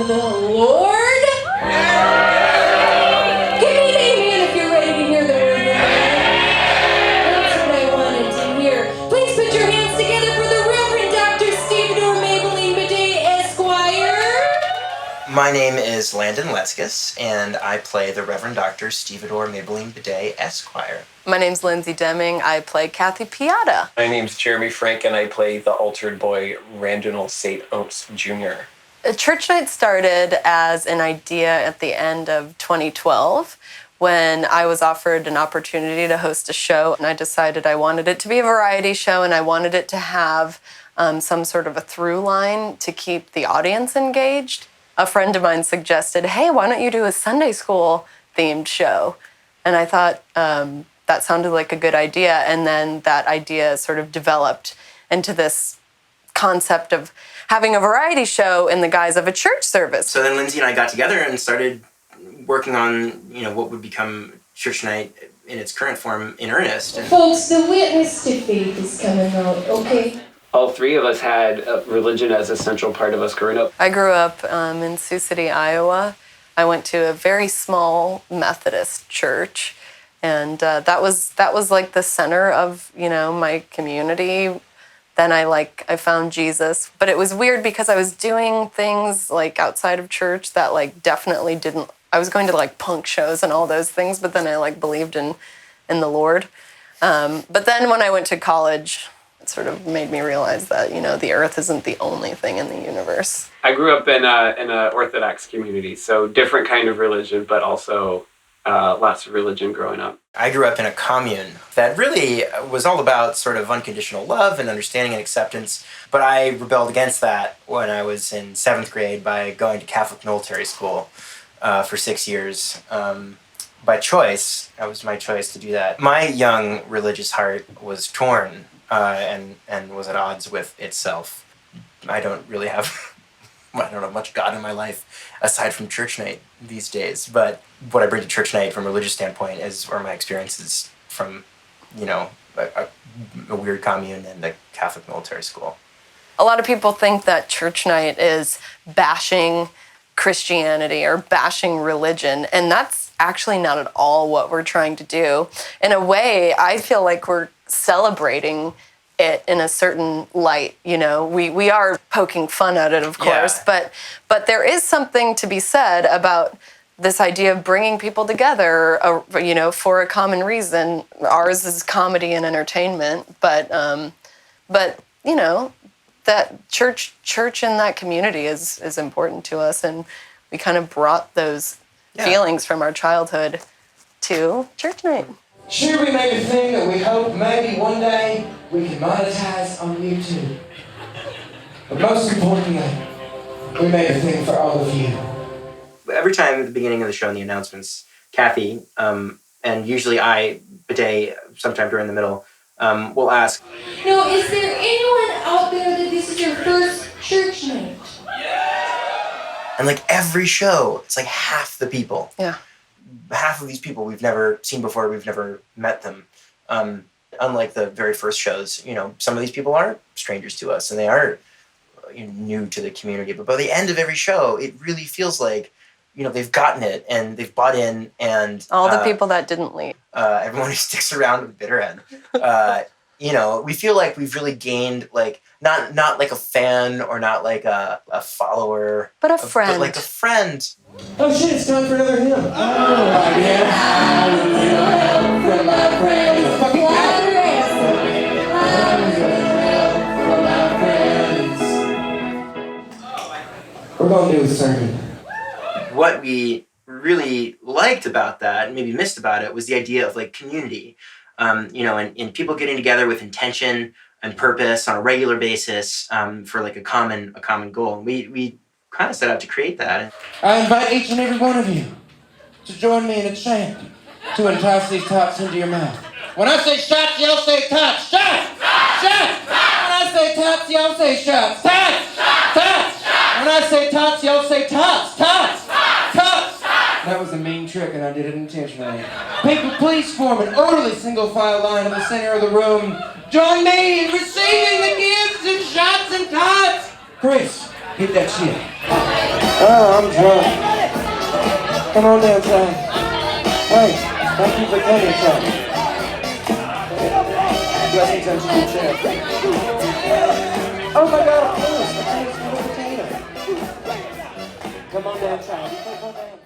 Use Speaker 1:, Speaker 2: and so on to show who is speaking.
Speaker 1: the Lord? Give me an amen if you're ready to hear the word of God. That's what I wanted to hear. Please put your hands together for the Reverend Dr. Stevedore Maybelline Bidet, Esquire.
Speaker 2: My name is Landon Letzkus, and I play the Reverend Dr. Stevedore Maybelline Bidet, Esquire.
Speaker 3: My name's Linsay Deming. I play Kathy Piata.
Speaker 4: My name's Jeremy Frank, and I play the altered boy, Randall St. Oates Jr.
Speaker 3: Church Night started as an idea at the end of 2012 when I was offered an opportunity to host a show, and I decided I wanted it to be a variety show, and I wanted it to have some sort of a through line to keep the audience engaged. A friend of mine suggested, hey, why don't you do a Sunday school themed show? And I thought that sounded like a good idea. And then that idea sort of developed into this concept of having a variety show in the guise of a church service.
Speaker 2: So then Linsay and I got together and started working on, what would become Church Night in its current form in earnest. And
Speaker 1: Folks, the witness to faith is coming out, okay?
Speaker 5: All three of us had religion as a central part of us growing up.
Speaker 3: I grew up in Sioux City, Iowa. I went to a very small Methodist church, and that was like the center of my community. Then I found Jesus, but it was weird because I was doing things like outside of church that definitely didn't. I was going to punk shows and all those things, but then I believed in the Lord. But then when I went to college, it sort of made me realize that, the earth isn't the only thing in the universe.
Speaker 5: I grew up in a Orthodox community, so different kind of religion, but also lots of religion growing up.
Speaker 2: I grew up in a commune that really was all about sort of unconditional love and understanding and acceptance. But I rebelled against that when I was in 7th grade by going to Catholic military school for 6 years. By choice, that was my choice to do that. My young religious heart was torn and was at odds with itself. I don't really have much God in my life aside from Church Night these days. But what I bring to Church Night from a religious standpoint are my experiences from, a weird commune and a Catholic military school.
Speaker 3: A lot of people think that Church Night is bashing Christianity or bashing religion, and that's actually not at all what we're trying to do. In a way, I feel like we're celebrating it in a certain light. We are poking fun at it, of course,
Speaker 2: Yeah.
Speaker 3: but there is something to be said about this idea of bringing people together, for a common reason. Ours is comedy and entertainment, but that church in that community is important to us, and we kind of brought those feelings from our childhood to Church Night.
Speaker 6: Sure, we made a thing that we hope maybe one day we can monetize on YouTube. But most importantly, we made a thing for all of you.
Speaker 2: Every time at the beginning of the show in the announcements, Kathy, and usually I, Bidet, sometime during the middle, will ask,
Speaker 1: Now, is there anyone out there that this is your first Church Night?
Speaker 2: and every show, it's half the people.
Speaker 3: Yeah.
Speaker 2: Half of these people we've never seen before, we've never met them. Unlike the very first shows, some of these people aren't strangers to us and they aren't new to the community. But by the end of every show, it really feels like, they've gotten it and they've bought in, and
Speaker 3: All the people that didn't leave.
Speaker 2: everyone who sticks around to the bitter end. We feel like we've really gained not like a fan or not like a follower,
Speaker 3: But a friend.
Speaker 2: but like a friend.
Speaker 6: Oh shit, it's time for another hymn. Oh, yeah. Help from my friends. Fucking We're going to do a sermon.
Speaker 2: What we really liked about that, and maybe missed about it, was the idea of community. And people getting together with intention and purpose on a regular basis for a common goal. And we kind of set out to create that.
Speaker 6: I invite each and every one of you to join me in a chant to entice these tots into your mouth. When I say shots, y'all say tots. Shots! Shots! When I say tots, y'all say shots. Tots! Tots! When I say tots, y'all say tots. Tots! Tots! That was a mean trick, and I did it intentionally. People, please form an orderly single file line in the center of the room. Join me in receiving the gifts and shots and tots. Chris, hit that shit. Oh, I'm drunk. Come on down, Chad. Hey, thank you for coming, Chad. Blessings unto you, Chad. Oh my God, of course. Come on down, Chad. Come on down.